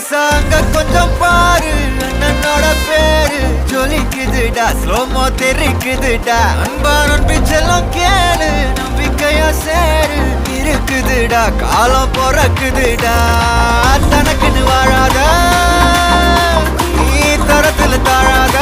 சாங்க கொஞ்சம் பாரு அண்ணனோட பேரு ஜொலிக்குதுடா ஸ்லோமோ தெரிக்குதுடா அன்பா நம்பிச்செல்லாம் கேளு நம்பிக்கையா சேரு இருக்குதுடா காலம் பிறக்குதுடா தனக்குன்னு வாழாத நீ தரத்துல தாழாத